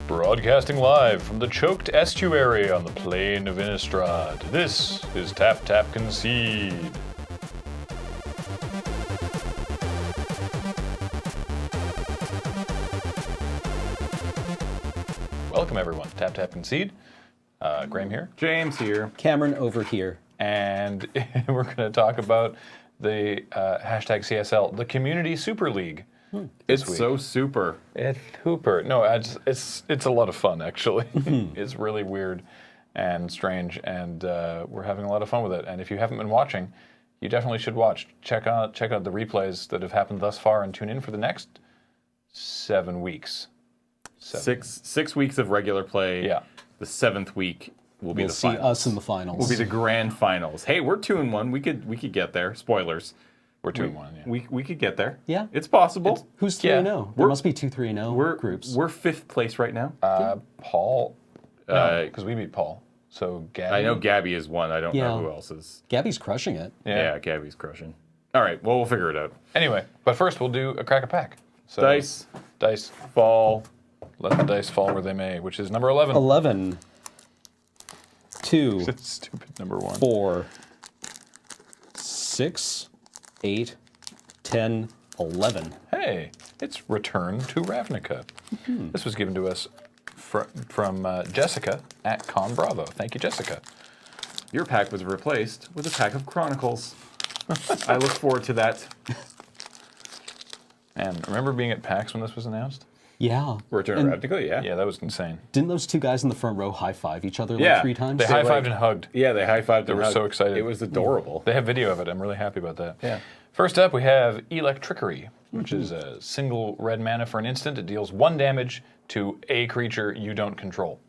Broadcasting live from the choked estuary on the plain of Innistrad, this is Tap Tap Concede. Welcome everyone, Tap Tap Concede. Graham here. James here. Cameron over here. And we're going to talk about the hashtag CSL, the Community Super League. It's so super. It's Hooper. No, it's a lot of fun actually. It's really weird and strange, and we're having a lot of fun with it. And if you haven't been watching, you definitely should watch. Check out the replays that have happened thus far, and tune in for the next 7 weeks. 6 weeks of regular play. Yeah. The 7th week will be We'll the see finals. us in the finals. Will be the grand finals. Hey, we're 2-1. We could get there. Spoilers. We're 2-1. Yeah. We could get there. Yeah. It's possible. Who's 3-0? Yeah. There must be 2 3-0 groups. We're 5th place right now. Paul. No, because we beat Paul. So Gabby. I know Gabby is one. I don't know Yeah. who else is. Gabby's crushing it. Yeah, Gabby's crushing. All right. Well, we'll figure it out. Anyway, but first we'll do a crack a pack. So, Dice. Fall. Let the dice fall where they may, which is number 11. 11, 2, Stupid number 1. 4, 6, 8, 10, 11. Hey, it's Return to Ravnica. This was given to us from Jessica at Con Bravo. Thank you, Jessica. Your pack was replaced with a pack of Chronicles. I look forward to that. And remember being at PAX when this was announced? Yeah. Return And to Ravnica, yeah. Yeah, that was insane. Didn't those two guys in the front row high-five each other Yeah. like 3 times? They high-fived and hugged. Yeah, they high-fived. They were so excited. It was adorable. They have video of it. I'm really happy about that. Yeah. First up, we have Electrickery, which is a single red mana for an instant. It deals 1 damage to a creature you don't control.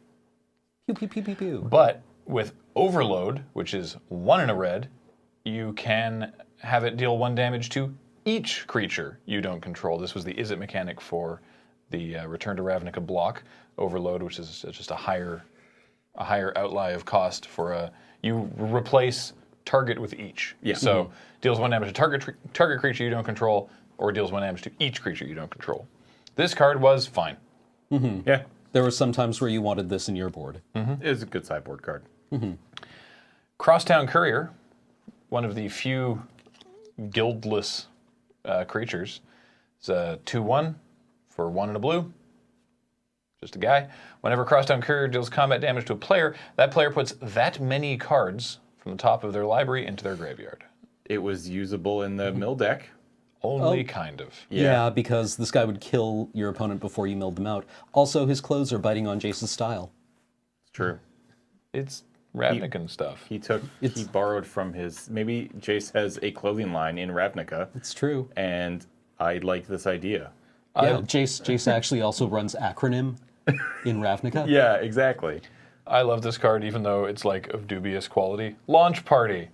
Pew, pew, pew, pew, pew. But with Overload, which is 1 in a red, you can have it deal 1 damage to each creature you don't control. This was the Is It mechanic for the Return to Ravnica block. Overload, which is just a higher outlay of cost for you replace target with each. Yeah. So deals 1 damage to target creature you don't control, or deals 1 damage to each creature you don't control. This card was fine. Yeah. There were some times where you wanted this in your board. It was a good sideboard card. Crosstown Courier, one of the few guildless creatures. It's a 2/1 for 1 and a blue. Just a guy. Whenever Crosstown Courier deals combat damage to a player, that player puts that many cards from the top of their library into their graveyard. It was usable in the mill deck. Only kind of. Yeah, because this guy would kill your opponent before you milled them out. Also, his clothes are biting on Jace's style. It's true. It's Ravnican stuff. He borrowed from his, maybe Jace has a clothing line in Ravnica, It's true. and I like this idea. Yeah, Jace actually also runs acronym in Ravnica. Yeah, exactly. I love this card even though it's like of dubious quality. Launch Party.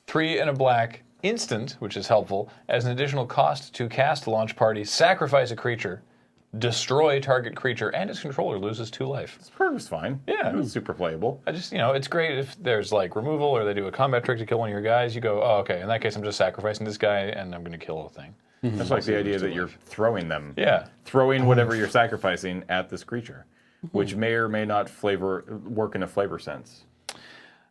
3 and a black. Instant, which is helpful, as an additional cost to cast Launch Party, sacrifice a creature, destroy target creature, and its controller loses 2 life. This card was fine. Yeah. It was super playable. I just, it's great if there's like removal or they do a combat trick to kill one of your guys. You go, oh, okay, in that case, I'm just sacrificing this guy and I'm going to kill a thing. That's like the idea that you're throwing them. Yeah. Throwing whatever you're sacrificing at this creature, which may or may not work in a flavor sense.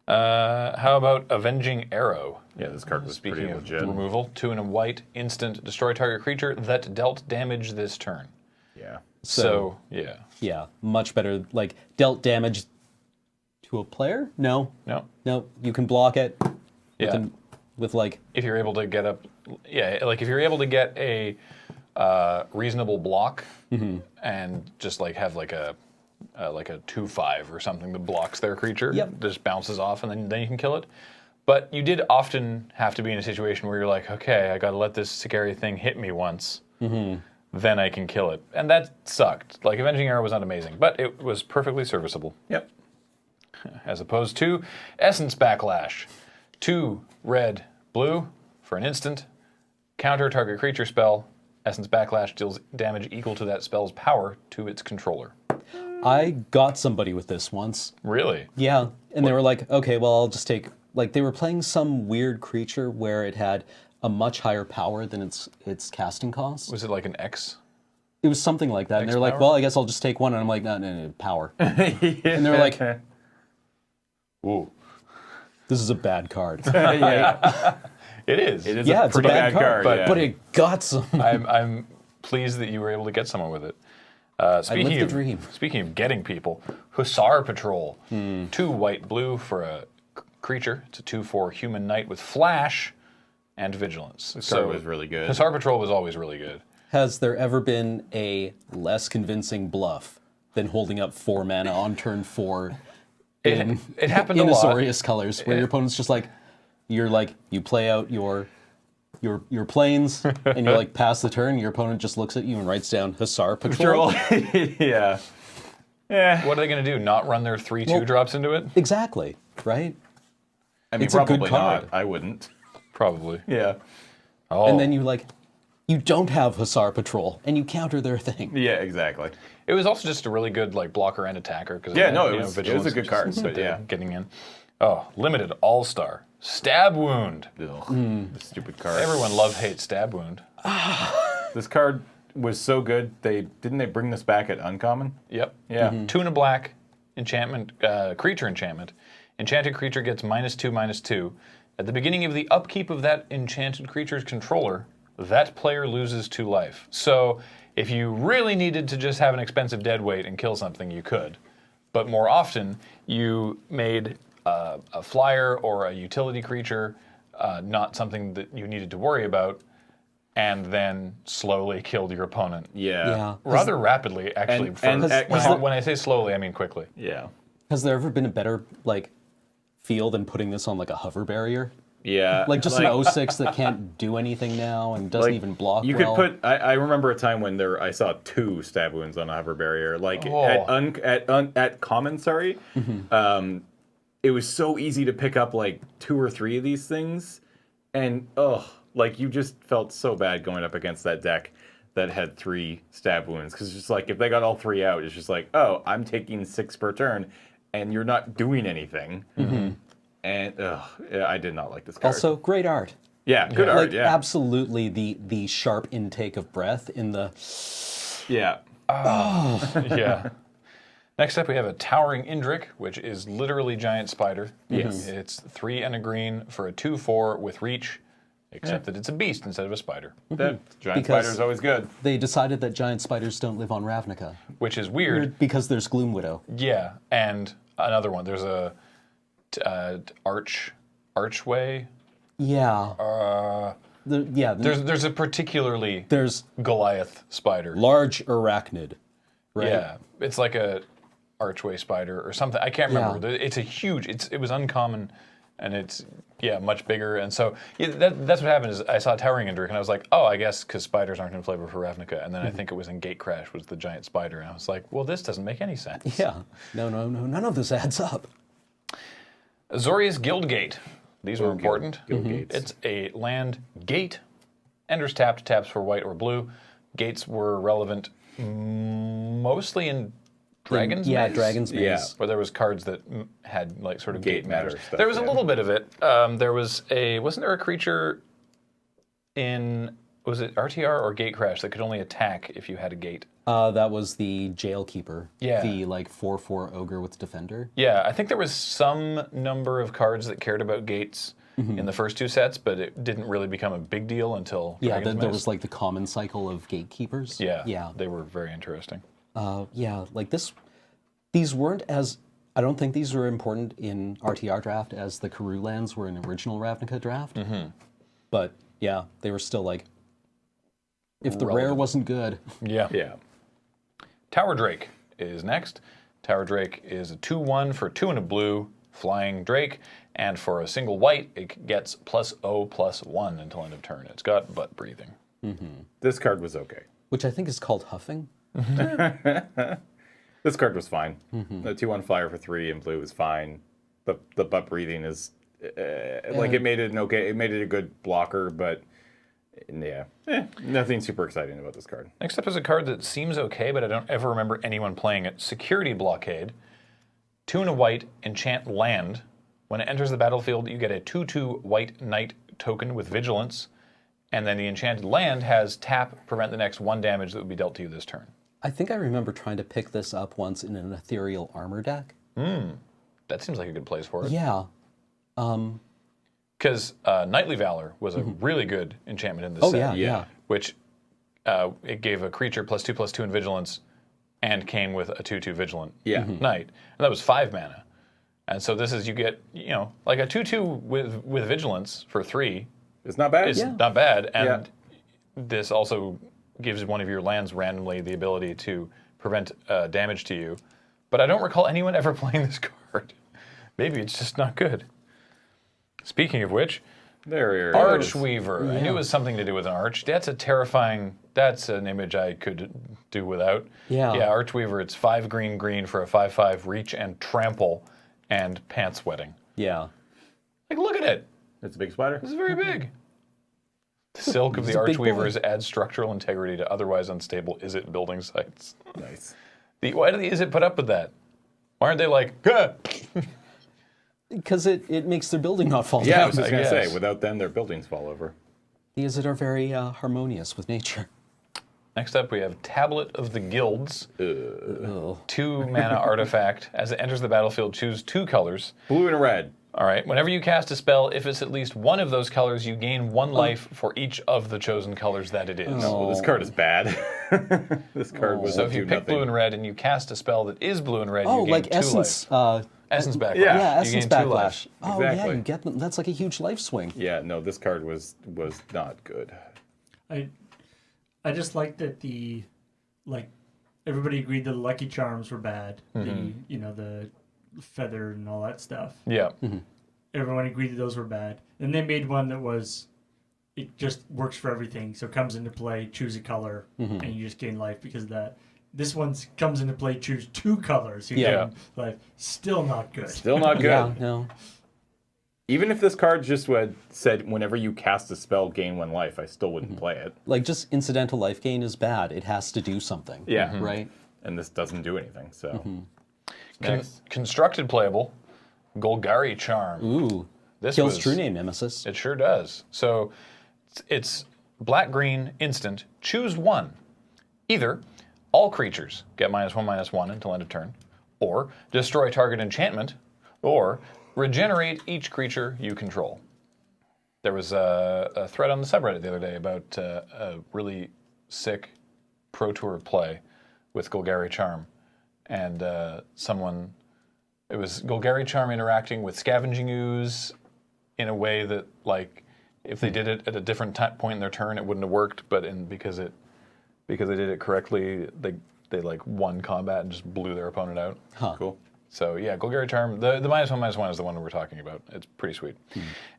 How about Avenging Arrow? Yeah, this card was Speaking pretty of legit. removal, 2 and a white, instant, destroy target creature that dealt damage this turn. Yeah. So yeah. Yeah, much better. Like, dealt damage to a player? No. No. You can block it Yeah. with like... If you're able to get up, like if you're able to get a reasonable block and just like have like a 2/5 or something that blocks their creature, Yep. just bounces off, and then you can kill it. But you did often have to be in a situation where you're like, okay, I got to let this scary thing hit me once, then I can kill it, and that sucked. Like Avenging Arrow was not amazing, but it was perfectly serviceable. Yep. As opposed to Essence Backlash, 2 red, blue for an instant, counter target creature spell. Essence Backlash deals damage equal to that spell's power to its controller. I got somebody with this once. Really? Yeah, and they were like, okay, well, I'll just take... Like, they were playing some weird creature where it had a much higher power than its casting cost. Was it like an X It was something like that. And they're like, power? well, I guess I'll just take one. And I'm like, no, power. And they're like, Ooh. this is a bad card. yeah. It is. It is Yeah, a it's a pretty bad bad card, card, yeah. But it got some. I'm pleased that you were able to get someone with it. lived the dream. Speaking of getting people, Hussar Patrol. 2 white, blue for a creature. It's a 2/4 human knight with flash and vigilance. This card was really good. Hussar Patrol was always really good. Has there ever been a less convincing bluff than holding up 4 mana on turn 4 in, It happened in a lot. Azorius colors, where your opponent's just like, you play out your planes, and you're like, pass the turn, your opponent just looks at you and writes down Hussar Patrol. yeah. Yeah. What are they going to do? Not run their 3/2 drops into it? Exactly, right? I mean, It's a good probably card. not. I wouldn't. Probably. Yeah. Oh. And then you don't have Hussar Patrol, and you counter their thing. Yeah, exactly. It was also just a really good like blocker and attacker. Cause Yeah, no, you it know, was a vigilance good just card, but yeah. Getting in. Oh, limited all-star. Stab Wound. Ugh, the stupid card. Everyone hates Stab Wound. This card was so good. Didn't they bring this back at Uncommon? Yep. Yeah. 2 and a black enchantment, creature enchantment. Enchanted creature gets -2/-2. At the beginning of the upkeep of that enchanted creature's controller, that player loses 2 life. So if you really needed to just have an expensive deadweight and kill something, you could. But more often, you made a flyer or a utility creature not something that you needed to worry about, and then slowly killed your opponent. Yeah. Rather rapidly, actually. When I say slowly, I mean quickly. Yeah. Has there ever been a better feel than putting this on like a hover barrier? Yeah. Like just an 06 that can't do anything now and doesn't even block You well. could put. I remember a time when I saw 2 stab wounds on a hover barrier. Like Oh. at common, sorry. It was so easy to pick up like 2 or 3 of these things, and like you just felt so bad going up against that deck that had 3 stab wounds, because it's just like if they got all 3 out, it's just like, oh, I'm taking 6 per turn, and you're not doing anything. And yeah, I did not like this card. Also, great art. Yeah, good art. Like Yeah, absolutely the sharp intake of breath in the. yeah. Yeah. Next up, we have a Towering Indrik, which is literally Giant Spider. Yes. It's 3 and a green for a 2/4 with reach, except that it's a beast instead of a spider, That giant Because- spider's always good. They decided that giant spiders don't live on Ravnica which is weird. because there's Gloom Widow. Yeah, and another one. There's a archway. Yeah. There's a particularly there's Goliath spider. large arachnid, right? Yeah, it's like a archway spider or something. I can't remember. It's a huge. It was uncommon, and it's much bigger. And so that's what happened. Is I saw Towering Indrik and I was like, oh, I guess because spiders aren't in flavor for Ravnica. And then I think it was in Gatecrash was the giant spider, and I was like, well, this doesn't make any sense. Yeah. No, none of this adds up. Azorius Guildgate. These were important. Guildgates. It's a land gate. Enters tapped, taps for white or blue. Gates were relevant mostly in Dragon's Maze. Dragon's Maze. Yeah. Where there was cards that had like sort of Gate gate matter matters. stuff, There was a yeah. little bit of it. Was it RTR or Gatecrash that could only attack if you had a gate? That was the Jailkeeper. Yeah. The 4/4 ogre with Defender. Yeah, I think there was some number of cards that cared about gates in the first 2 sets, but it didn't really become a big deal until Yeah, Dragon's there Maze. was the common cycle of gatekeepers. Yeah, Yeah. they were very interesting. These weren't as. I don't think these were important in RTR draft as the Karoo lands were in original Ravnica draft. But yeah, they were still if the rare Relevant. wasn't good. Yeah. Yeah. Tower Drake is next. Tower Drake is a 2/1 for 2 and a blue, flying Drake, and for a single white, it gets +0/+1 until end of turn. It's got butt breathing. This card was okay. Which I think is called huffing. This card was fine. The 2/1 flyer for 3 and blue was fine. The butt breathing is it made it it made it a good blocker, but nothing super exciting about this card. Next up is a card that seems okay, but I don't ever remember anyone playing it. Security Blockade. 2 and a white, enchant land. When it enters the battlefield, you get a 2/2 white knight token with vigilance. And then the enchanted land has tap, prevent the next 1 damage that would be dealt to you this turn. I think I remember trying to pick this up once in an ethereal armor deck. That seems like a good place for it. Yeah. Because Knightly Valor was a really good enchantment in this Oh, set. yeah. Which it gave a creature +2/+2 in vigilance and came with a 2/2 vigilant knight. And that was 5 mana. And so this is, you get, like a 2/2 with vigilance for 3 It's not bad. is not bad. And this also gives one of your lands randomly the ability to prevent damage to you. But I don't recall anyone ever playing this card. Maybe it's just not good. Speaking of which, There Archweaver. I knew it was something to do with an arch. That's a terrifying, that's an image I could do without. Yeah. Yeah, Archweaver, it's 5 green for a 5/5 reach and trample and pants wetting. Yeah. Like, look at it. It's a big spider. This is very big. The silk of the He's a big boy. Archweavers adds structural integrity to otherwise unstable Izzet building sites. Nice. Why do the Izzet put up with that? Why aren't they like, huh? Because it makes their building not fall Yeah, I down. was just going to guess. say, without them, their buildings fall over. The Izzet are very harmonious with nature. Next up, we have Tablet of the Guilds. Oh. 2 mana artifact. As it enters the battlefield, choose 2 colors. Blue and red. All right. Whenever you cast a spell, if it's at least one of those colors, you gain 1 life for each of the chosen colors that it is. Well, this card is bad. This card was So if you do pick nothing. blue and red and you cast a spell that is blue and red, Oh, you gain like 2 Essence. life. Essence Backlash. Yeah. Yeah, You Essence gain 2 Backlash. life. Oh, yeah, Exactly. you get them. That's like a huge life swing. Yeah, no, this card was not good. I just like that everybody agreed the Lucky Charms were bad. The feather and all that stuff. Yeah. Everyone agreed that those were bad. And they made one that it just works for everything. So it comes into play, choose a color, and you just gain life because of that. This one comes into play, choose 2 colors, you gain life. Still not good. Still not good. Yeah, no. Even if this card just said whenever you cast a spell, gain 1 life, I still wouldn't play it. Like, just incidental life gain is bad. It has to do something. Yeah. Right? And this doesn't do anything, so. Constructed playable, Golgari Charm. Ooh. This Kills was- True Name Nemesis. It sure does. So it's black-green instant. Choose 1. Either all creatures get -1/-1 until end of turn, or destroy target enchantment, or regenerate each creature you control. There was a thread on the subreddit the other day about a really sick Pro Tour play with Golgari Charm. And it was Golgari Charm interacting with Scavenging Ooze in a way that, like, if they did it at a different point in their turn, it wouldn't have worked. But because they did it correctly, they like won combat and just blew their opponent out. Huh. Cool. So yeah, Golgari Charm. The -1/-1 is the one we're talking about. It's pretty sweet.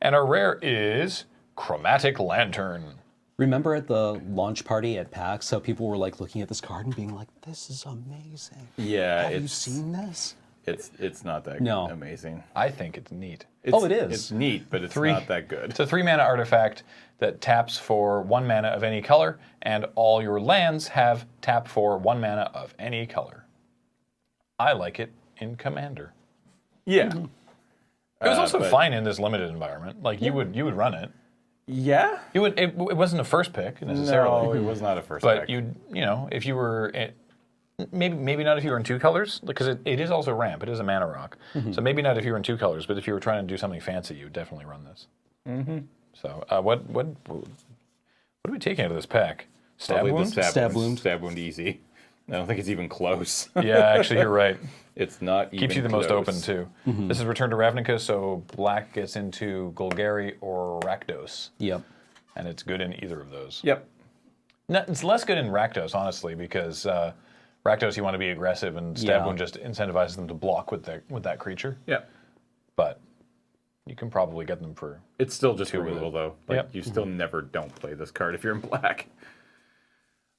And our rare is Chromatic Lantern. Remember at the launch party at PAX how people were like looking at this card and being like, "This is amazing. Yeah, Have you seen this?" it's not that No. amazing. I think it's neat. It's, it is. It's neat, but it's 3 not that good. It's a 3 mana artifact that taps for 1 mana of any color, and all your lands have tap for 1 mana of any color. I like it in Commander. Yeah. It was also but- fine in this limited environment. Like you would run it. Yeah? You would. It wasn't a first pick necessarily. No, it was not a first But pick. if you were maybe not if you were in 2 colors, because it is also ramp. It is a mana rock. So maybe not if you were in 2 colors, but if you were trying to do something fancy, you would definitely run this. So what are we taking out of this pack? Stab Probably wound? the Stab wound. Stab wound easy. I don't think it's even close. Yeah, actually, you're right. It's not even Keeps you the most close. open too. This is Return to Ravnica, so black gets into Golgari or Rakdos, Yep. and it's good in either of those. Yep. No, it's less good in Rakdos, honestly, because Rakdos you want to be aggressive, and Stab Yeah. Wound just incentivizes them to block with that creature. Yep. But you can probably get them for. It's still just Two with brutal, it. though. Like, Yep. you still never don't play this card if you're in black.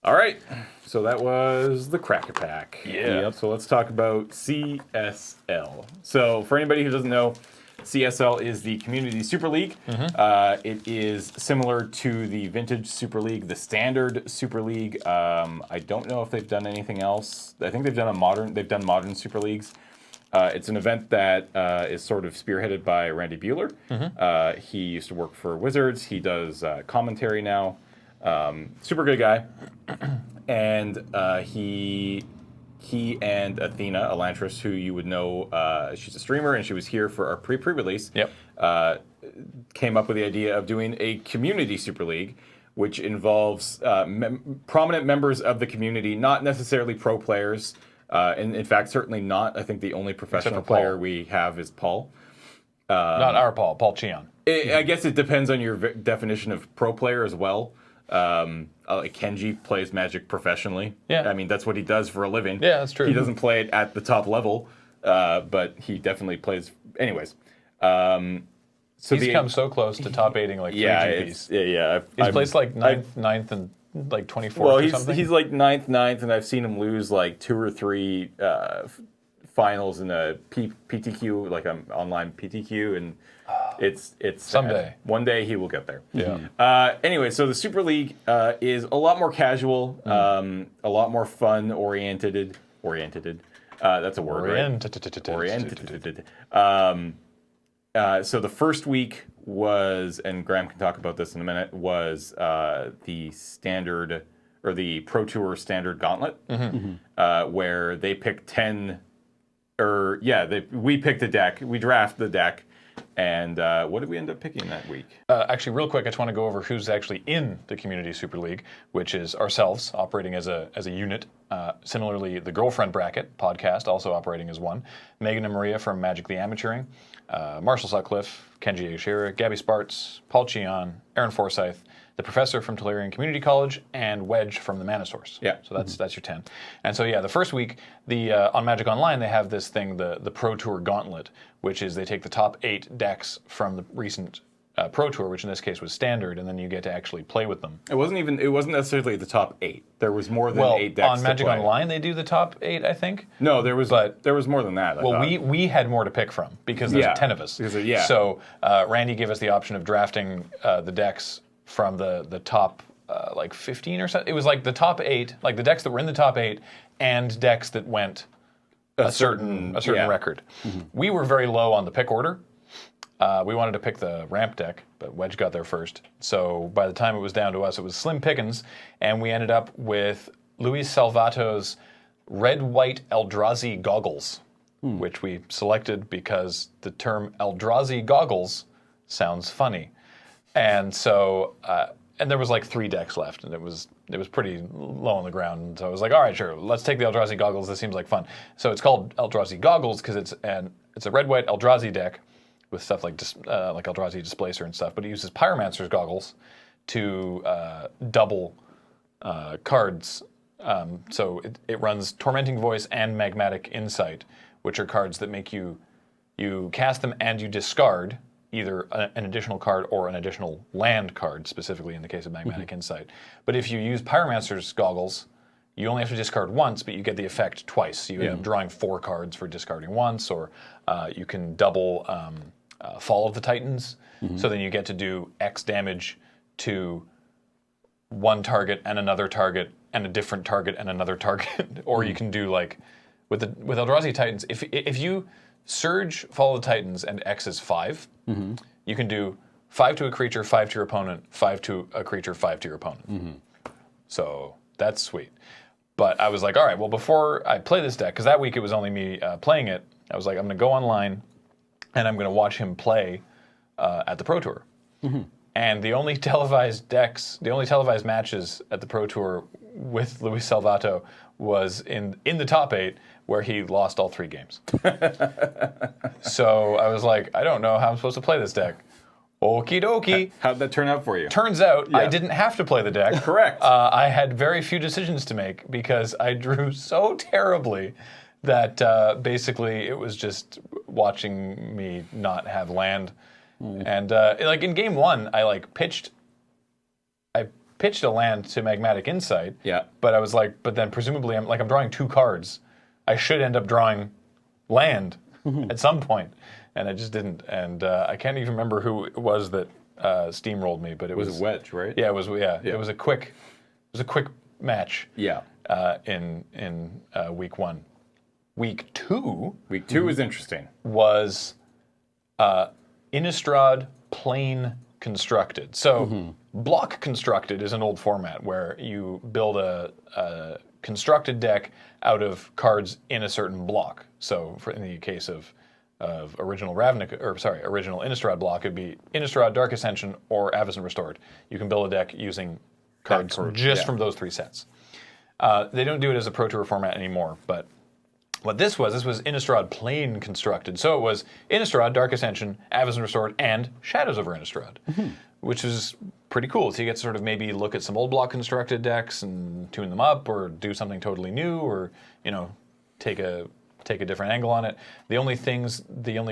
All right. So that was the Cracker Pack. Yeah. Yep. So let's talk about CSL. So for anybody who doesn't know, CSL is the Community Super League. It is similar to the Vintage Super League, the Standard Super League. I don't know if they've done anything else. I think they've done modern Super Leagues. It's an event that is sort of spearheaded by Randy Bueller. He used to work for Wizards. He does commentary now. Super good guy. And he and Athena Elantris, who you would know, she's a streamer, and she was here for our pre-release. Yep. Came up with the idea of doing a community Super League, which involves prominent members of the community, not necessarily pro players. And in fact, certainly not. I think the only professional for Paul. player we have is Paul. Not our Paul Cheon. I guess it depends on your definition of pro player as well. Like Kenji plays Magic professionally. Yeah. I mean, that's what he does for a living. Yeah, that's true. He doesn't play it at the top level, but he definitely plays. Anyways. So He's come so close to top 8ing like 3 GPs. Yeah. He's placed like ninth and like 24th Well, or something. he's like ninth, and I've seen him lose like 2 or 3 finals in a PTQ, like an online PTQ, and it's Someday. sad. One day he will get there. Yeah. Anyway, so the Super League is a lot more casual, a lot more fun oriented. That's a word, right? Oriented. So the first week was, and Graham can talk about this in a minute, was the standard or the Pro Tour standard gauntlet, where they picked 10, we picked a deck, we draft the deck, and what did we end up picking that week? Actually, real quick, I just want to go over who's actually in the Community Super League, which is ourselves operating as a unit. Similarly, the Girlfriend Bracket podcast also operating as one. Megan and Maria from Magic the Amateuring, Marshall Sutcliffe, Kenji Ashira, Gabby Sparts, Paul Cheon, Aaron Forsyth, the professor from Tolarian Community College, and Wedge from the Mana Source. Yeah. So that's your 10. And so the first week, on Magic Online, they have this thing, the Pro Tour Gauntlet, which is they take the top 8 decks from the recent Pro Tour, which in this case was standard, and then you get to actually play with them. It wasn't necessarily the top 8. There was more than 8 decks on Magic to play. Online, they do the top 8, I think. No, there was more than that. I Well, thought. we had more to pick from because there's 10 of us. Because So Randy gave us the option of drafting the decks from the top like 15 or so. It was like the top 8, like the decks that were in the top 8, and decks that went a certain record. We were very low on the pick order. We wanted to pick the ramp deck, but Wedge got there first. So by the time it was down to us, it was slim pickings, and we ended up with Luis Salvato's red-white Eldrazi goggles, which we selected because the term Eldrazi goggles sounds funny. And so, and there was like 3 decks left, and it was pretty low on the ground. And so I was like, all right, sure, let's take the Eldrazi goggles. This seems like fun. So it's called Eldrazi goggles because it's a red-white Eldrazi deck with stuff like Eldrazi Displacer and stuff, but it uses Pyromancer's goggles to double cards. So it runs Tormenting Voice and Magmatic Insight, which are cards that make you cast them and you discard either an additional card or an additional land card, specifically in the case of Magmatic Insight. But if you use Pyromancer's goggles, you only have to discard once, but you get the effect twice. So you end up drawing 4 cards for discarding once, or you can double Fall of the Titans. So then you get to do X damage to one target and another target and a different target and another target. Or you can do like with Eldrazi Titans, if you Surge, Fall of the Titans, and X is 5, you can do 5 to a creature, 5 to your opponent, 5 to a creature, 5 to your opponent. So that's sweet. But I was like, all right, well, before I play this deck, because that week it was only me playing it, I was like, I'm going to go online and I'm going to watch him play at the Pro Tour. And the only televised matches at the Pro Tour with Luis Salvato was in the top 8, where he lost all 3 games. So I was like, I don't know how I'm supposed to play this deck. Okie dokie. How'd that turn out for you? Turns out I didn't have to play the deck. Correct. I had very few decisions to make because I drew so terribly that basically it was just watching me not have land. And like in game 1, I pitched a land to Magmatic Insight. Yeah. But I was like, but then presumably I'm drawing 2 cards. I should end up drawing land at some point, and I just didn't. And I can't even remember who it was that steamrolled me, but it was a Wedge, right? Yeah, it was. Yeah, it was a quick match. Yeah. In week 1. Week 2 Week 2 is interesting. was Innistrad plain constructed. So block constructed is an old format where you build a constructed deck out of cards in a certain block. So in the case of original Ravnica, or sorry, original Innistrad block, it'd be Innistrad, Dark Ascension, or Avacyn Restored. You can build a deck using cards just from those 3 sets. They don't do it as a Pro Tour format anymore, but what this was Innistrad plain constructed. So it was Innistrad, Dark Ascension, Avacyn Restored, and Shadows over Innistrad, which is pretty cool. So you get to sort of maybe look at some old block constructed decks and tune them up, or do something totally new, or take a different angle on it. The only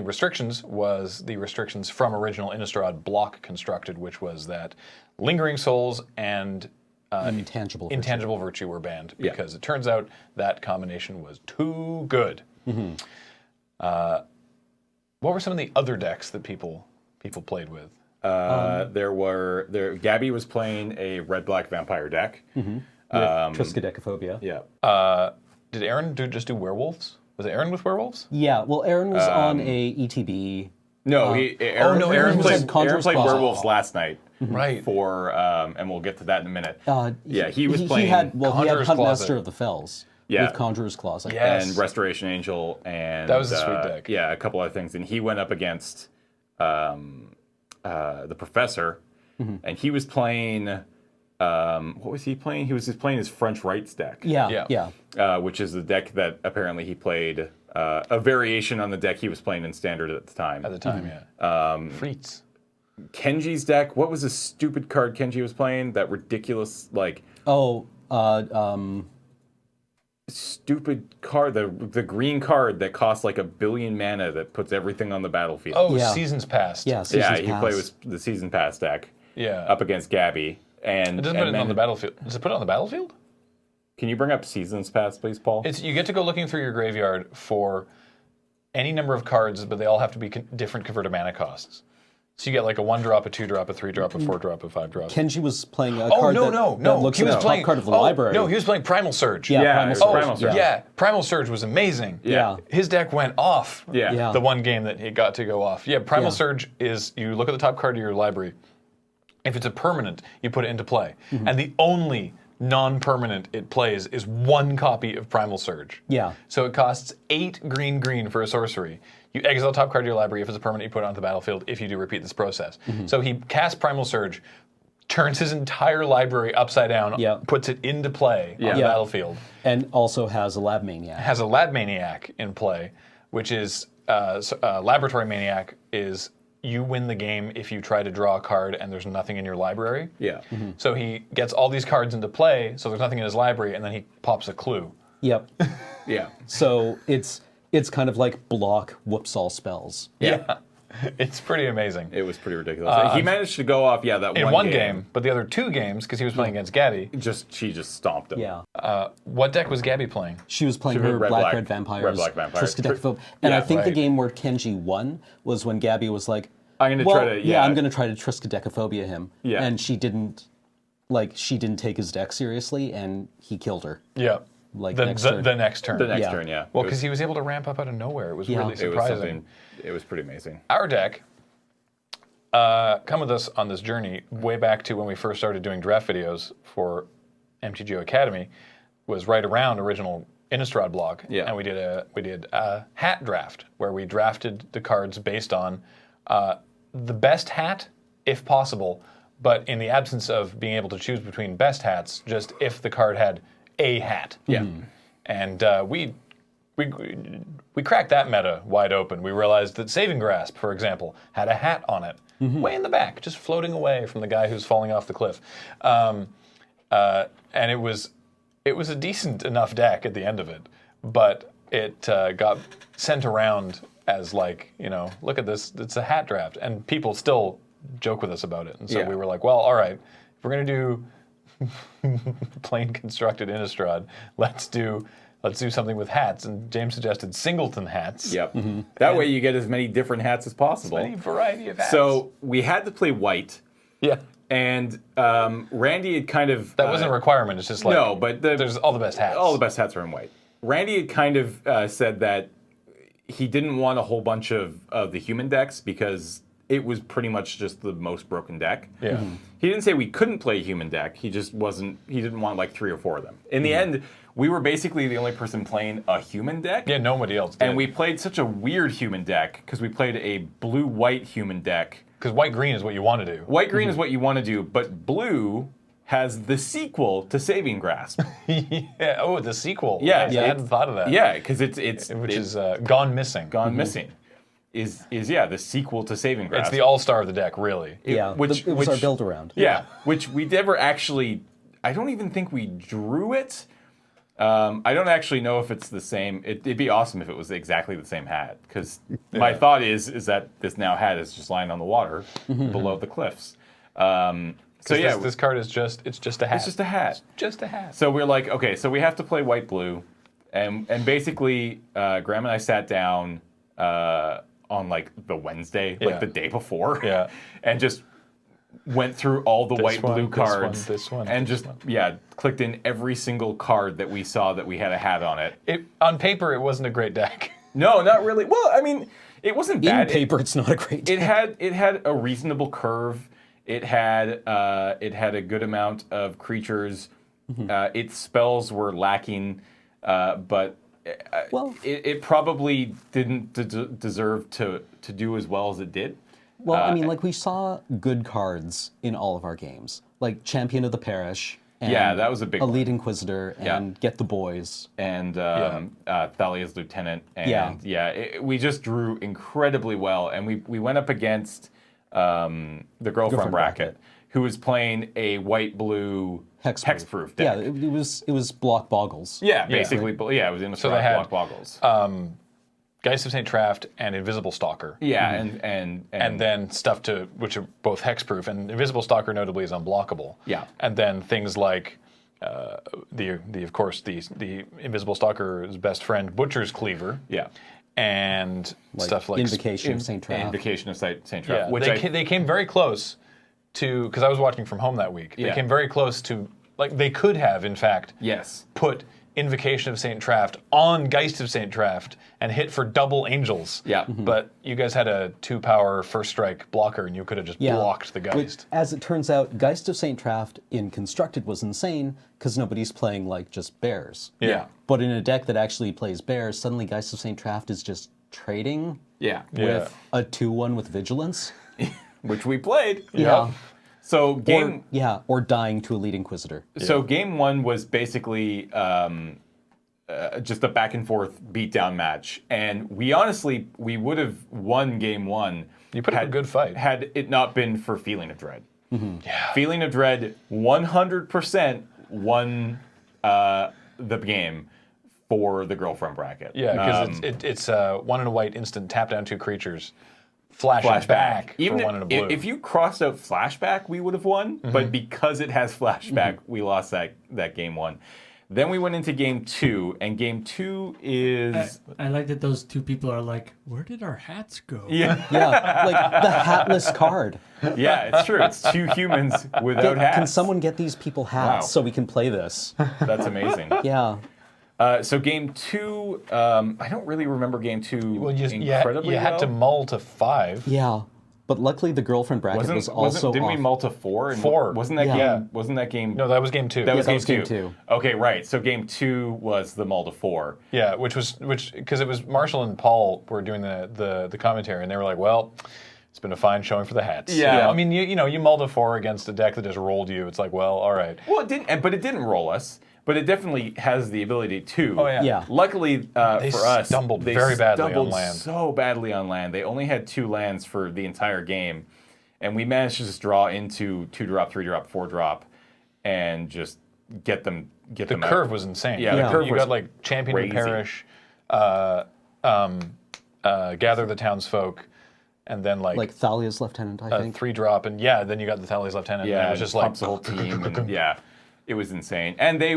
restrictions was the restrictions from original Innistrad block constructed, which was that Lingering Souls and Intangible Virtue were banned because it turns out that combination was too good. What were some of the other decks that people played with? Gabby was playing a red-black vampire deck. With Triskaidekaphobia. Yeah. Did Aaron just do werewolves? Was it Aaron with werewolves? Yeah, well, Aaron was on a ETB. No, Aaron was played Conjurer's Claw. werewolves last night. Right. And we'll get to that in a minute. He was playing He had Conjurer's Huntmaster Closet. of the Fells Yeah. with Conjurer's Claws. I think. Yes. and Restoration Angel, and That was a sweet deck. Yeah, a couple other things, and he went up against the Professor, and he was playing. What was he playing? He was just playing his French Rights deck. Yeah. Which is the deck that apparently he played a variation on the deck he was playing in Standard at the time. At the time, yeah. Freets. Kenji's deck. What was the stupid card Kenji was playing? That ridiculous stupid card, the green card that costs like 1 billion mana that puts everything on the battlefield. Oh, Yeah. Seasons Past. Yeah. Seasons he Pass. played with the Season Pass deck Yeah. up against Gabby. And It doesn't put it on the battlefield. Does it put it on the battlefield? Can you bring up Seasons Pass, please, Paul? You get to go looking through your graveyard for any number of cards, but they all have to be different converted mana costs. So you get like a 1-drop, a 2-drop, a 3-drop, a 4-drop, a 5-drop. Kenji was playing a Oh, card no. that looks He at was the playing top card of the library. No, he was playing Primal Surge. Yeah, Yeah, Primal it was Surge. Primal Surge. Yeah, Primal Surge was amazing. Yeah. His deck went off. Yeah. The one game that he got to go off. Yeah, Primal Yeah. Surge is, you look at the top card of your library. If it's a permanent, you put it into play. And the only non-permanent it plays is 1 copy of Primal Surge. Yeah. So it costs 8 green for a sorcery. You exile top card of your library. If it's a permanent, you put it onto the battlefield. If you do, repeat this process. So he casts Primal Surge, turns his entire library upside down, Yeah. puts it into play on the Yeah. battlefield. And also has a Lab Maniac. Has a Lab Maniac in play, which is Laboratory Maniac is you win the game if you try to draw a card and there's nothing in your library. Yeah. So he gets all these cards into play, so there's nothing in his library, and then he pops a clue. Yep. Yeah. So it's kind of like block whoops all spells. Yeah. It's pretty amazing. It was pretty ridiculous. He managed to go off, that In one game, but the other 2 games, because he was playing against Gabby. She just stomped him. Yeah. What deck was Gabby playing? She was playing She was her red-black Vampires, Vampire. Triskaidekaphobia. And Yeah, I think the right. game where Kenji won was when Gabby was like, I'm going to try to, I'm going to try to Triskaidekaphobia him. Yeah. And she didn't take his deck seriously, and he killed her. Yeah. Like the next turn. next turn. The next Yeah. turn, yeah. Well, because he was able to ramp up out of nowhere. It was Yeah. really it was surprising. it was pretty amazing. Our deck, come with us on this journey way back to when we first started doing draft videos for MTGO Academy, was right around original Innistrad block. Yeah. And we did a hat draft where we drafted the cards based on the best hat, if possible, but in the absence of being able to choose between best hats, just if the card had a hat. Yeah. And we cracked that meta wide open. We realized that Saving Grasp, for example, had a hat on it, way in the back, just floating away from the guy who's falling off the cliff. And it was a decent enough deck at the end of it, but it got sent around as like, look at this, it's a hat draft, and people still joke with us about it. And so Yeah. we were like, well, all right, if we're gonna do plain constructed Innistrad, let's do something with hats. And James suggested singleton hats. Yep. That way you get as many different hats as possible. Any variety of hats. So we had to play white, yeah, and Randy had kind of... that wasn't a requirement. It's just like no, but there's all the best hats. all the best hats are in white. Randy had kind of said that he didn't want a whole bunch of the human decks because it was pretty much just the most broken deck. Yeah. He didn't say we couldn't play a human deck. He just wasn't. He didn't want like 3 or 4 of them. In the end, we were basically the only person playing a human deck. Yeah, nobody else did. And we played such a weird human deck because we played a blue-white human deck. Because white-green is what you want to do. White-green is what you want to do, but blue has the sequel to Saving Grasp. Yeah. Oh, the sequel. Yeah, I hadn't thought of that. Yeah, because it's Which is Gone Missing. Gone Missing. Is the sequel to Saving Grasp. It's the all-star of the deck, really. Yeah, which it was our build around. Yeah, which we never actually. I don't even think we drew it. I don't actually know if it's the same. It'd be awesome if it was exactly the same hat, because my thought is that this now hat is just lying on the water below the cliffs. So yeah, this card is just a hat. it's just a hat. Just a hat. So we're like, okay, so we have to play white blue, and basically, Graham and I sat down on like the Wednesday, like Yeah. the day before, Yeah. and just went through all the white one, blue this one, cards, this one, and this just one. clicked in every single card that we saw that we had a hat on it. On paper, it wasn't a great deck. No, not really. Well, I mean, it wasn't In bad. paper, it's not a great It had a reasonable curve. It had a good amount of creatures. Its spells were lacking, but Well- it probably didn't deserve to do as well as it did. Well, I mean, like we saw good cards in all of our games, like Champion of the Parish. And Yeah, that was a big Elite Inquisitor and Yeah. Get the Boys. And Thalia's Lieutenant. And we just drew incredibly well. And we went up against the Girlfriend Bracket, who was playing a white-blue hexproof deck. Yeah, it was block boggles. Yeah, basically. Yeah, it was in the So they had, block boggles. Geist of St. Traft and Invisible Stalker. Yeah, And then stuff which are both hexproof, and Invisible Stalker notably is unblockable. Yeah. And then things like the Invisible Stalker's best friend, Butcher's Cleaver. yeah. And stuff like Invocation of St. Traft. Invocation of St. Traft, Yeah, which they came very close to, because I was watching from home that week. They Yeah. came very close to, like they could have, in fact, yes. put Invocation of St. Traft on Geist of St. Traft and hit for double angels. Yeah. But you guys had a 2-power first strike blocker, and you could have just blocked the Which, Geist. as it turns out, Geist of St. Traft in Constructed was insane because nobody's playing like just bears. Yeah. But in a deck that actually plays bears, suddenly Geist of St. Traft is just trading Yeah. with a 2/1 with Vigilance. Which we played. Yeah. So game Or dying to Elite Inquisitor. So game 1 was basically just a back and forth beatdown match, and we would have won game 1. You put up a good fight. Had it not been for Feeling of Dread. Yeah. Feeling of Dread 100% won the game for the Girlfriend Bracket. Yeah, because it's 1 and a white instant, tap down 2 creatures, flashback back Even for 1 and a blue. if you crossed out flashback, we would have won. But because it has flashback, we lost that game 1. Then we went into game 2, and game 2 is I like that those two people are like, where did our hats go? yeah, Yeah, like the hatless card. yeah, it's true. It's 2 humans without hats. Can someone get these people hats Wow. so we can play this? That's amazing. Yeah. So game 2, I don't really remember game 2 well, incredibly you had well. to mull to 5. Yeah. But luckily the Girlfriend Bracket was also didn't we off. mull to 4? And 4. Wasn't that Yeah. game? Wasn't that game? No, that was game 2. that was that game was 2. game 2. Okay, right. So game 2 was the mull to 4. Yeah, because it was Marshall and Paul were doing the commentary, and they were like, well, it's been a fine showing for the hats. Yeah. I mean, you mulled a 4 against a deck that just rolled you. It's like, well, all right. Well, it didn't, but it didn't roll us. But it definitely has the ability to. Oh, yeah. Yeah. Luckily for us, stumbled they very badly on stumbled land. so badly on land. They only had 2 lands for the entire game, and we managed to just draw into 2-drop, 3-drop, 4-drop, and just get them. The out. curve was insane. Yeah, the curve You was got like Champion of the crazy. Parish, Gather the Townsfolk, and then like Thalia's Lieutenant, I think. 3-drop, and then you got the Thalia's Lieutenant. Yeah, and it was just like pumps the whole team. And, yeah, it was insane. And they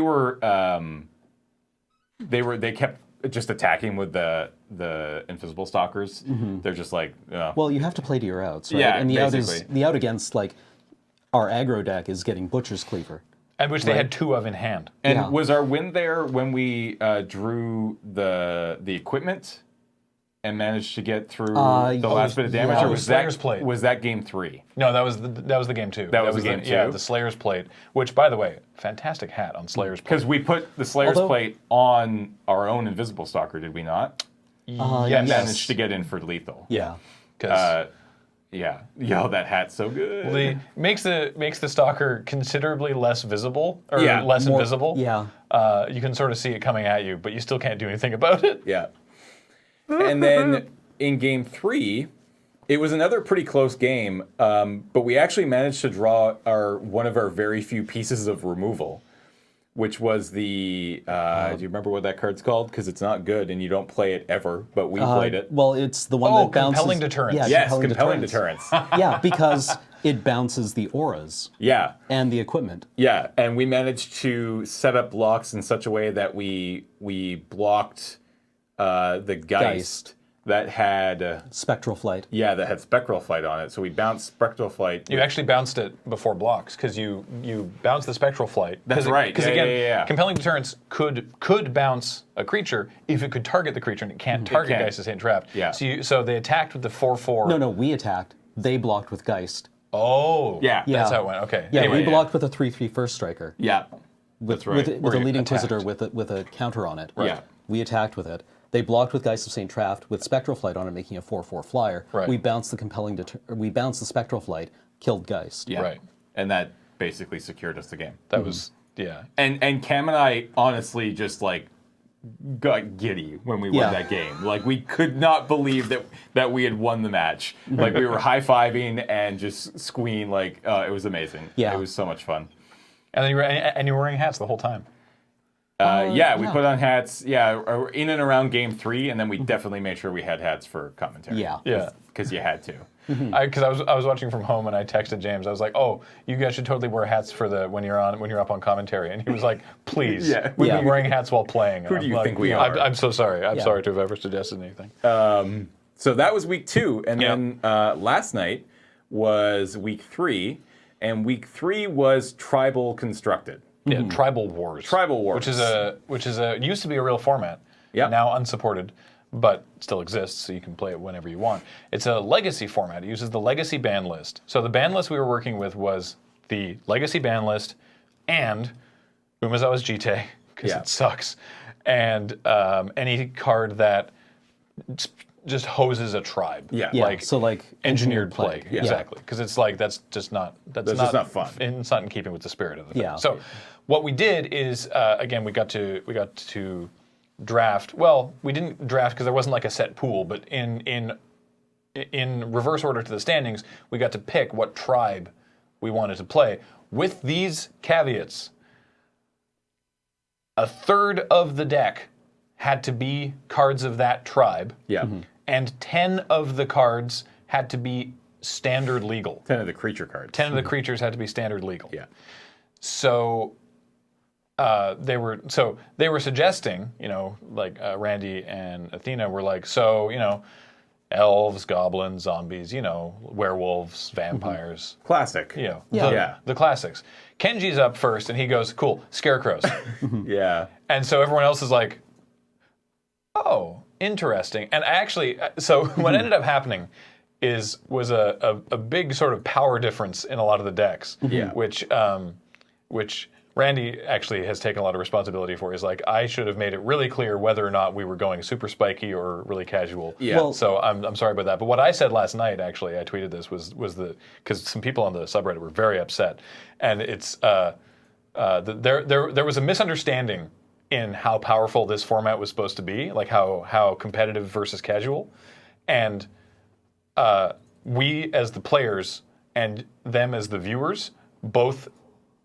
kept just attacking with the Invisible Stalkers. They're just like, Well, you have to play to your outs, right? Yeah, and the basically. out against like our aggro deck is getting Butcher's Cleaver. And which they had 2 of in hand. And Yeah. was our win there when we drew the equipment and managed to get through the last bit of damage, yeah. or Oh, was Slayer's Plate. that game 3? No, that was the game 2. That was the game Yeah, 2? the Slayer's Plate, which, by the way, fantastic hat on Slayer's Plate. Because we put the Slayer's Although- Plate on our own Invisible Stalker, did we not? And yes. managed to get in for lethal. Yeah. Because Yeah. Yo, that hat's so good. makes the stalker considerably less visible, or Yeah, less more- invisible. yeah. You can sort of see it coming at you, but you still can't do anything about it. Yeah. And then in game 3, it was another pretty close game, but we actually managed to draw one of our very few pieces of removal, which was the. Do you remember what that card's called? Because it's not good, and you don't play it ever. But we played it. Well, it's the one Oh, that bounces. Compelling Deterrence. Yeah, Yes, compelling deterrence. Yeah, because it bounces the auras Yeah. and the equipment. Yeah, and we managed to set up blocks in such a way that we blocked the Geist that had Spectral flight. that had Spectral Flight on it. So we bounced Spectral Flight. You actually bounced it before blocks because you bounced the spectral flight. That's right. Because Yeah, again, yeah. compelling deterrence could bounce a creature if it could target the creature, and it can't target can't. Geist as Hidden Trapped. Yeah. So they attacked with the 4/4. No, we attacked. They blocked with Geist. Oh. Yeah. Yeah. That's how it went. Okay. Yeah, Anyway, we blocked with a 3/3 first striker. Yeah, that's right. With a Or leading attacked. Inquisitor with a counter on it. Yeah. We attacked with it. They blocked with Geist of St. Traft with Spectral Flight on it, making a 4/4 flyer. Right. We bounced the Spectral Flight, killed Geist. Yeah. Right. And that basically secured us the game. That was yeah. And Cam and I honestly just like got giddy when we won Yeah. that game. Like we could not believe that we had won the match. Like we were high-fiving and just squeeing like it was amazing. Yeah. It was so much fun. And then you were wearing hats the whole time. We yeah. put on hats, in and around game 3, and then we definitely made sure we had hats for commentary. Yeah. Yeah. Because you had to. Because I was watching from home and I texted James. I was like, "Oh, you guys should totally wear hats for when you're up on commentary." And he was like, "Please, Yeah. we've Yeah. been wearing hats while playing." Who do you think we are? I'm so sorry. I'm Yeah. sorry to have ever suggested anything. So that was week 2, and Yeah. then last night was week 3, and week 3 was tribal constructed. Yeah, Tribal Wars. Tribal Wars. which is a used to be a real format. Yep. Now unsupported, but still exists, so you can play it whenever you want. It's a legacy format. It uses the legacy ban list. So the ban list we were working with was the legacy ban list and Umezawa's Jite, because Yeah. it sucks, and any card that just hoses a tribe. Yeah. Yeah, Like so like engineered plague. Yeah. Exactly. Because it's like that's just not just not fun. And it's not in keeping with the spirit of the thing. Yeah. So what we did is again we got to draft. Well, we didn't draft because there wasn't like a set pool, but in reverse order to the standings, we got to pick what tribe we wanted to play. With these caveats, a third of the deck had to be cards of that tribe. Yeah. And 10 of the cards had to be standard legal. 10 of the creature cards. 10 of the creatures had to be standard legal. Yeah. So they were suggesting, like Randy and Athena were like, elves, goblins, zombies, werewolves, vampires, Classic. Yeah. the classics. Kenji's up first, and he goes, "Cool, scarecrows." Yeah. And so everyone else is like, "Oh, interesting." And actually, so what ended up happening was a big sort of power difference in a lot of the decks. Yeah. Which Randy actually has taken a lot of responsibility for. He's like, I should have made it really clear whether or not we were going super spiky or really casual. Yeah. Well- So I'm sorry about that. But what I said last night, actually, I tweeted this was because some people on the subreddit were very upset, and it's there was a misunderstanding in how powerful this format was supposed to be, like how competitive versus casual, and we as the players and them as the viewers both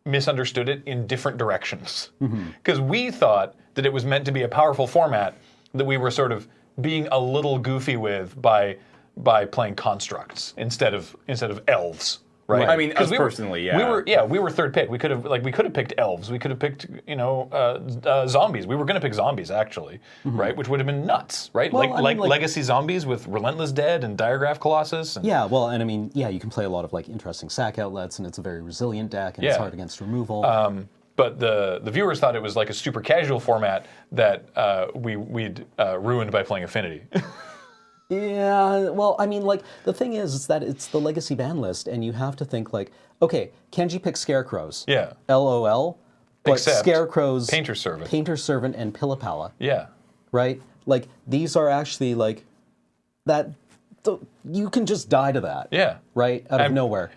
misunderstood it in different directions. Because we thought that it was meant to be a powerful format that we were sort of being a little goofy with by playing constructs instead of elves. Right. I mean, 'Cause us personally, yeah. We were third pick. We could have picked elves. We could have picked zombies. We were going to pick zombies actually, right? Which would have been nuts, right? Well, like I mean, like- legacy zombies with Relentless Dead and Diagraph Colossus. And, Yeah, well, and I mean, yeah, you can play a lot of like interesting sack outlets, and it's a very resilient deck, and it's Yeah. hard against removal. but the viewers thought it was like a super casual format that we'd ruined by playing Affinity. Yeah, well, I mean, like, the thing is that it's the legacy ban list, and you have to think, like, okay, Kenji picks Scarecrows. Yeah. LOL. But Except Scarecrows... Painter Servant. Painter Servant and Pillapalla. Yeah. Right? Like, these are actually, like, that... You can just die to that. Yeah. Right? Out of nowhere.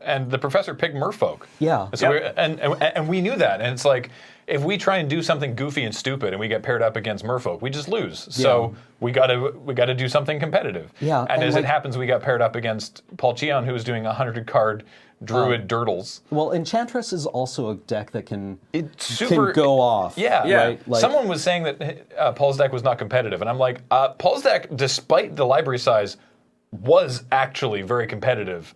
And the professor picked Merfolk. Yeah. And, so and we knew that. And it's like, if we try and do something goofy and stupid and we get paired up against Merfolk, we just lose. So we gotta do something competitive. Yeah. And as it happens, we got paired up against Paul Cheon, who was doing 100-card Druid Dirtles. Well, Enchantress is also a deck that can Super go off. Yeah. Right? Like, Someone was saying that Paul's deck was not competitive, and I'm like, Paul's deck, despite the library size, was actually very competitive.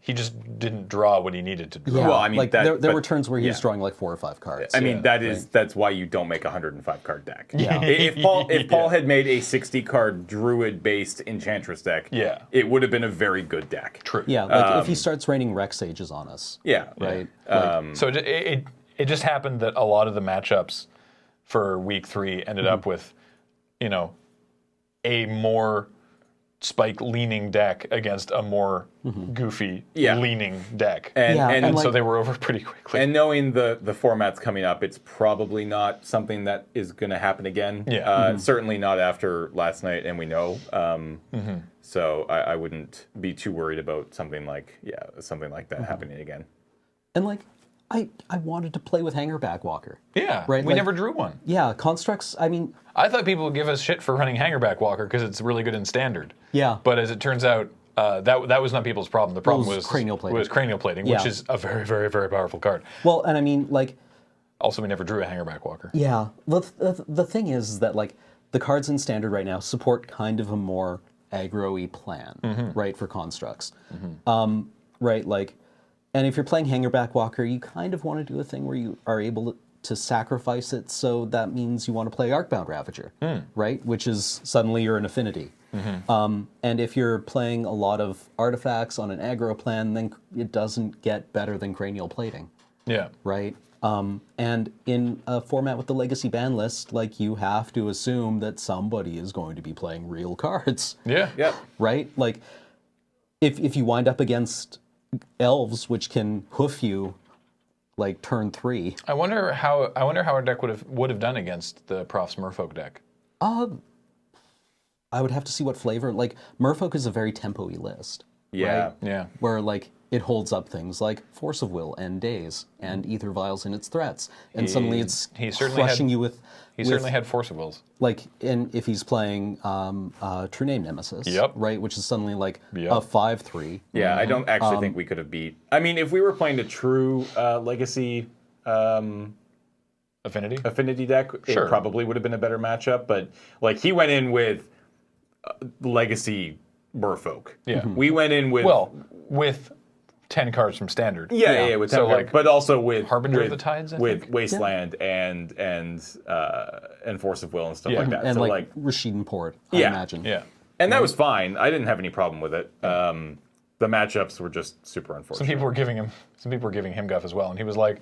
He just didn't draw what he needed to draw. yeah, Well, I mean, like, that- there were but- turns where he was yeah. drawing like 4 or 5 cards. I mean, that's why you don't make a 105-card deck. Yeah. If Paul had made a 60-card Druid-based Enchantress deck, Yeah. it would have been a very good deck. True. Yeah, like if he starts raining Rex Sages on us. Yeah. Right? So it just happened that a lot of the matchups for week 3 ended up with, a more spike leaning deck against a more goofy leaning deck. And so they were over pretty quickly. And knowing the formats coming up, it's probably not something that is going to happen again. Yeah. Certainly not after last night, and we know. So I wouldn't be too worried about something like that happening again. And like, I wanted to play with Hangerback Walker. Yeah, Right, we like- never drew one. Yeah, Constructs, I mean, I thought people would give us shit for running Hangerback Walker because it's really good in Standard. Yeah. But as it turns out, that was not people's problem. The problem was cranial plating. Was cranial plating, Yeah. which is a very, very, very powerful card. well, and I mean, like, Also, we never drew a Hangerback Walker. yeah, the thing is that, like, the cards in Standard right now support kind of a more aggro-y plan, right, for Constructs. Right, like, and if you're playing Hangerback Walker, you kind of want to do a thing where you are able to sacrifice it, so that means you want to play Arcbound Ravager, right? Which is suddenly you're an affinity. And if you're playing a lot of artifacts on an aggro plan, then it doesn't get better than Cranial Plating, Yeah. right? And in a format with the Legacy ban list, like, you have to assume that somebody is going to be playing real cards, Yeah. Yep. right? Like, if you wind up against elves, which can hoof you like turn 3. I wonder how our deck would have done against the Prof's Merfolk deck. I would have to see what flavor. Like, Merfolk is a very tempo-y list. Yeah. Right? Yeah. Where, like, it holds up things like Force of Will and Daze and Ether Vials in its threats. And suddenly it's he certainly crushing had- you with... He certainly had Force of Wills. Like, and if he's playing True Name Nemesis, Yep. right, which is suddenly like Yep. a 5/3. Yeah, I don't actually think we could have beat. I mean, if we were playing a true Legacy Affinity? Affinity deck, Sure. it probably would have been a better matchup. But like, he went in with Legacy Merfolk. Yeah. We went in with with 10 cards from Standard. yeah, with So, Temper, like, but also with Harbinger of with, the Tides, I with think? Wasteland and Force of Will and stuff like that. And So like Rashid and Port, I Yeah. imagine. Yeah. and that was fine. I didn't have any problem with it. The matchups were just super unfortunate. Some people were giving him guff as well, and he was like,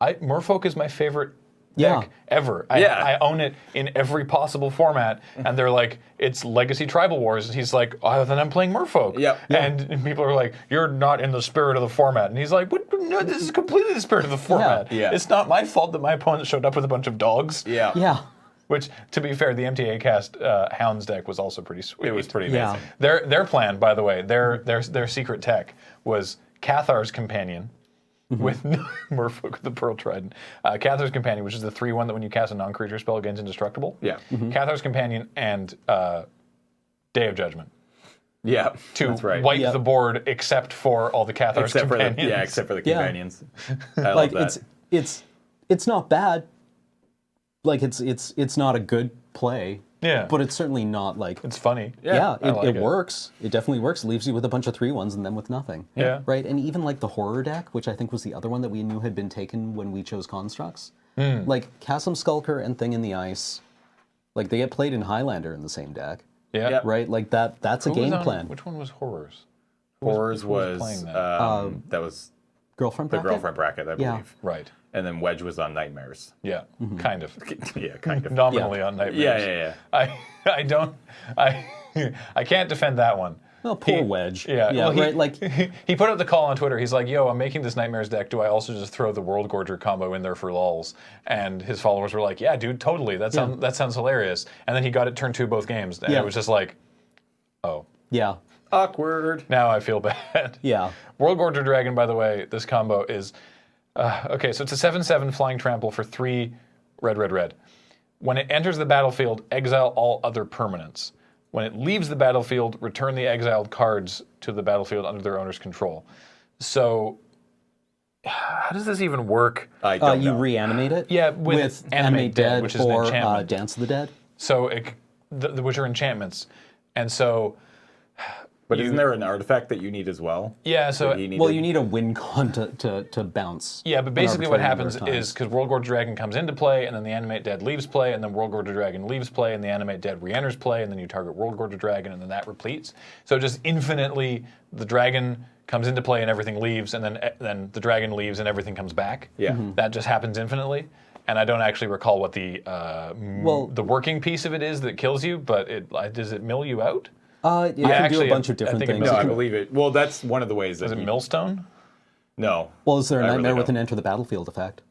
Merfolk is my favorite Yeah. deck ever. Yeah. I own it in every possible format, and they're like, it's Legacy Tribal Wars. And he's like, oh, then I'm playing Merfolk. Yep. And people are like, you're not in the spirit of the format. And he's like, what? No, this is completely the spirit of the format. Yeah. It's not my fault that my opponent showed up with a bunch of dogs. Yeah. Yeah. Which, to be fair, the MTA cast Hounds deck was also pretty sweet. It was pretty Yeah. amazing. Their plan, by the way, their secret tech was Cathar's Companion with Merfolk, the Pearl Trident. Cathar's Companion, which is the 3/1 that when you cast a non-creature spell gains indestructible. Yeah. Cathar's Companion and Day of Judgment Yeah. to That's right. wipe Yeah. the board except for all the Cathar's Except for Companions. except for the Yeah. companions. I Like, love that. it's not bad. Like, it's not a good play. Yeah. But it's certainly not like... It's funny. Yeah, I like it works. It definitely works. It leaves you with a bunch of 3/1s and then with nothing. Yeah. Right? And even like the horror deck, which I think was the other one that we knew had been taken when we chose Constructs. Like Chasm Skulker and Thing in the Ice, like they get played in Highlander in the same deck. Yeah. Yep. Right? Like that's a Who was game on- plan. Which one was Horrors? Horrors who was was playing that? that was girlfriend the bracket? girlfriend bracket, I Yeah. believe. Right. And then Wedge was on Nightmares. Yeah. Mm-hmm. Kind of. Yeah, kind of. Nominally on Nightmares. Yeah. I don't. I can't defend that one. Well, poor Wedge. Yeah, Yeah, well, right. Like, he put out the call on Twitter. He's like, "Yo, I'm making this Nightmares deck. Do I also just throw the World Gorger combo in there for lulz?" And his followers were like, "Yeah, dude, totally. That sounds hilarious." And then he got it turn 2 both games, and Yeah. it was just like, "Oh, yeah, Awkward. now I feel bad." yeah. World Gorger Dragon, by the way, this combo is okay. So it's a 7/7 flying trample for 3 red. When it enters the battlefield, exile all other permanents. When it leaves the battlefield, return the exiled cards to the battlefield under their owner's control. So, how does this even work? I don't You know. reanimate it. Yeah, with Animate Dead, which is an or enchantment. Dance of the Dead. So, which are enchantments, and so But isn't there an artifact that you need as well? yeah, so That he needed? Well, you need a win con to bounce. yeah, but an basically what arbitrary happens number of is times. because World Gorger Dragon comes into play, and then the Animate Dead leaves play, and then World Gorger Dragon leaves play, and the Animate Dead re-enters play, and then you target World Gorger Dragon, and then that repletes. So just infinitely, the dragon comes into play and everything leaves, and then the dragon leaves and everything comes back. Yeah. That just happens infinitely. And I don't actually recall what the the working piece of it is that kills you, but does it mill you out? You can do actually, a bunch of I different think it things. knows No, You I can- believe it. Well, that's one of the ways that Is it he- Millstone? No. well, is there a I really nightmare with don't. an enter the battlefield effect?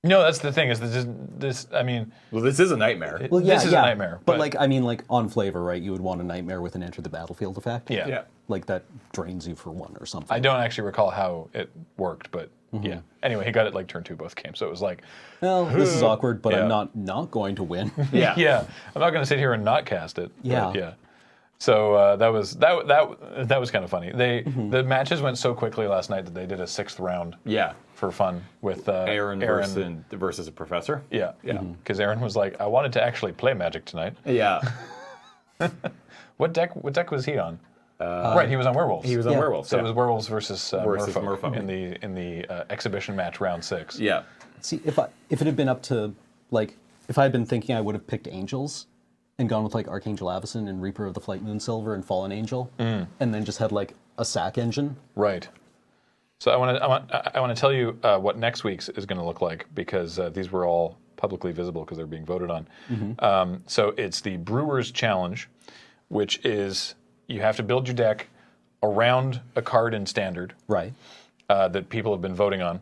No, that's the thing. Is this? I mean, Well, this is a nightmare. Well, yeah, this is yeah. a nightmare. But like, I mean, like on flavor, right? You would want a nightmare with an enter the battlefield effect. yeah. Yeah. Like that drains you for 1 or something. I don't actually recall how it worked, but Mm-hmm. yeah. Anyway, he got it like turn 2 both games, so it was like, Well, this is awkward, but Yeah. I'm not going to win. Yeah. yeah, I'm not going to sit here and not cast it. but Yeah. yeah. So that was kind of funny. The matches went so quickly last night that they did a 6th round Yeah. for fun with Aaron versus a professor. Yeah, Yeah. Because Aaron was like, I wanted to actually play Magic tonight. Yeah. What deck was he on? Right, he was on Werewolves. He was on Yeah. Werewolf. So yeah. it was Werewolves versus Versus Merfolk Merfolk. in the exhibition match round 6. Yeah. See, if it had been up to like, if I had been thinking, I would have picked Angels and gone with like Archangel Avacyn and Reaper of the Flight Moonsilver and Fallen Angel, and then just had like a sack engine. Right. So I want to tell you what next week's is going to look like because these were all publicly visible because they're being voted on. So it's the Brewers Challenge, which is you have to build your deck around a card in Standard Right. that people have been voting on,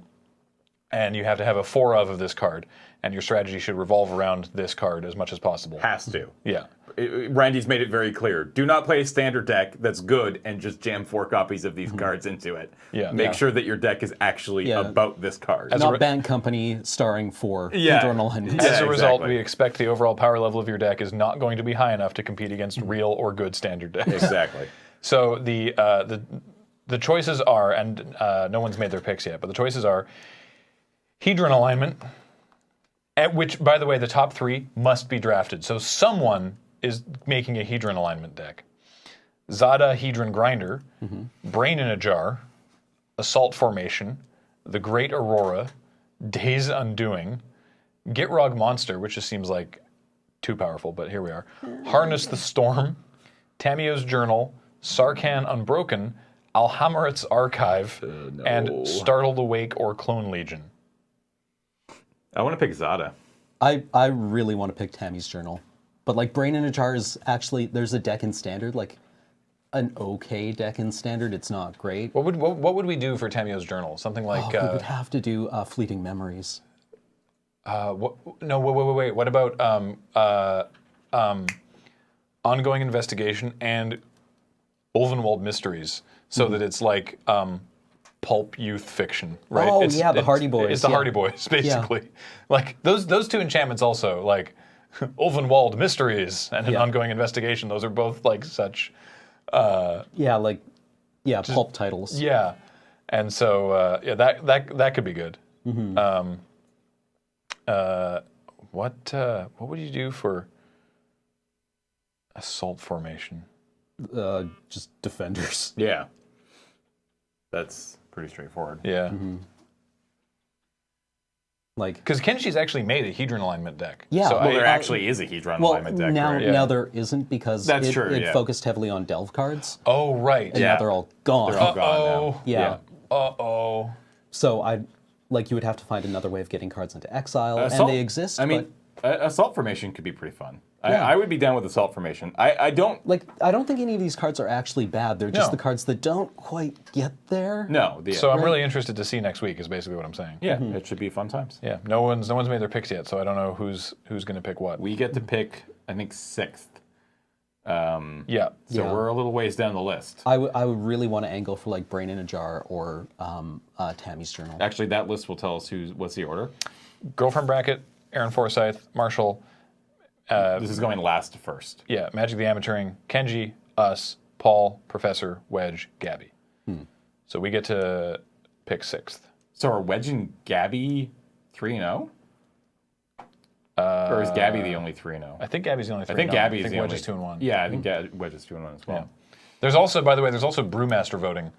and you have to have a 4 of this card, and your strategy should revolve around this card as much as possible. Has to. Yeah. Randy's made it very clear. Do not play a standard deck that's good and just jam 4 copies of these cards into it. Yeah. Make Yeah. sure that your deck is actually Yeah. about this card. Not Band Company starring for Yeah. Hedron alignments. As Yeah, a result, exactly. we expect the overall power level of your deck is not going to be high enough to compete against real or good Standard decks. Exactly. So the choices are, and no one's made their picks yet, but the choices are Hedron alignment, at which, by the way, the top 3 must be drafted. So someone is making a Hedron alignment deck. Zada Hedron Grinder, Brain in a Jar, Assault Formation, The Great Aurora, Days Undoing, Gitrog Monster, which just seems like too powerful, but here we are. Harness the Storm, Tamio's Journal, Sarkhan Unbroken, Alhamarit's Archive, and Startled Awake or Clone Legion. I want to pick Zada. I really want to pick Tammy's Journal, but like Brain in a Jar is actually, there's a deck in Standard, like an okay deck in Standard. It's not great. What would we do for Tamio's Journal? Something like We would have to do Fleeting Memories. wait. What about Ongoing Investigation and Ulvenwald Mysteries, so that it's like pulp youth fiction, right? Oh, yeah, the Hardy Boys, It's the yeah. Hardy Boys, basically. Like those 2 enchantments also, like Ulvenwald Mysteries and an Yeah. Ongoing Investigation. Those are both like such, Pulp titles. yeah. And so that could be good. What would you do for Assault Formation? Just Defenders. Yeah. That's pretty straightforward. Yeah. Like, Because Kenshi's actually made a Hedron alignment deck. Yeah, So well, Well, there actually is a Hedron well, alignment deck. now right? now there isn't because That's it true, yeah. focused heavily on Delve cards, oh, right. and now they're all gone. They're all gone now. Yeah. Uh-oh. So you would have to find another way of getting cards into exile, Assault- and they exist. I mean, Assault Formation could be pretty fun. Yeah. I would be down with Assault Formation. I don't... but I don't think any of these cards are actually bad. They're just No. the cards that don't quite get there. No. So I'm really interested to see next week is basically what I'm saying. Yeah, it should be fun times. Yeah, no one's made their picks yet, so I don't know who's going to pick what. We get to pick, I think, 6th. Yeah. So Yeah. we're a little ways down the list. I would really want to angle for like Brain in a Jar or Tammy's Journal. Actually, that list will tell us what's the order. Girlfriend Bracket, Aaron Forsyth, Marshall, This is going last to first. yeah, Magic the Amateuring, Kenji, us, Paul, Professor, Wedge, Gabby. So we get to pick 6th. So are Wedge and Gabby 3-0? Or is Gabby the only 3-0? I think Gabby's the only 3. I think Gabby is the Wedge only... is 2-1. Yeah, I think Wedge is 2-1 as well. Yeah. There's also, by the way, Brewmaster voting,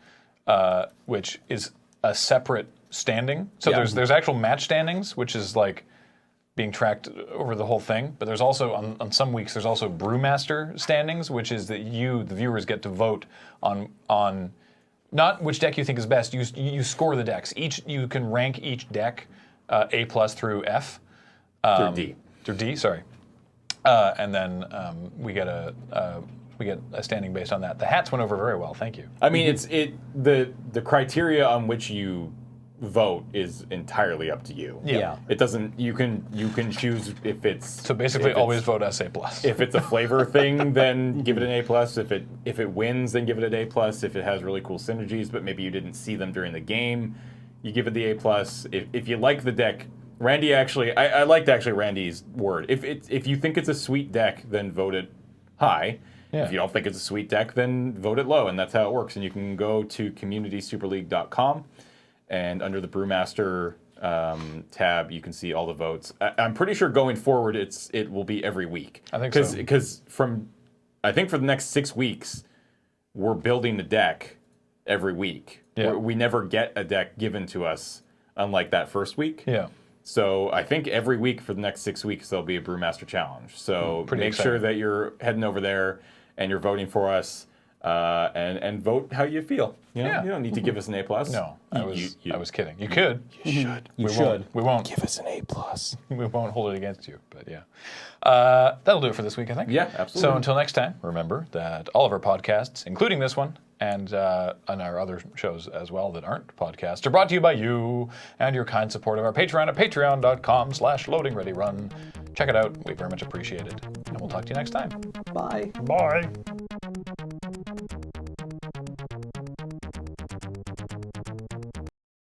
which is a separate standing. So Yeah. there's actual match standings, which is like being tracked over the whole thing. But there's also on some weeks there's also Brewmaster standings, which is that you, the viewers, get to vote on not which deck you think is best. You score the decks. You can rank each deck A+ through F. Through D. Through D, sorry. And then we get a standing based on that. The hats went over very well. Thank you. I mean, the criteria on which you vote is entirely up to you. Yeah. It doesn't. You can choose if it's. So basically, if it's- always vote us A+. If it's a flavor thing, then give it an A+. If it wins, then give it an A+. If it has really cool synergies, but maybe you didn't see them during the game, you give it the A+. If you like the deck, Randy actually, I liked actually Randy's word. If you think it's a sweet deck, then vote it high. Yeah. If you don't think it's a sweet deck, then vote it low, and that's how it works. And you can go to communitysuperleague.com, and under the Brewmaster tab, you can see all the votes. I'm pretty sure going forward, it will be every week. I think so. Because I think for the next 6 weeks, we're building the deck every week. Yeah. We never get a deck given to us, unlike that first week. Yeah. So I think every week for the next 6 weeks, there'll be a Brewmaster Challenge. So Pretty make sure exciting. that you're heading over there and you're voting for us, and vote how you feel. You know? Yeah. You don't need to give us an A+. No, I You was kidding. You could. You should. You We should. won't. We won't. Give us an A+. We won't hold it against you. But yeah, that'll do it for this week, I think. Yeah, absolutely. So until next time, remember that all of our podcasts, including this one and our other shows as well that aren't podcasts, are brought to you by you and your kind support of our Patreon at patreon.com/loadingreadyrun. Check it out. We very much appreciate it. And we'll talk to you next time. Bye. Bye.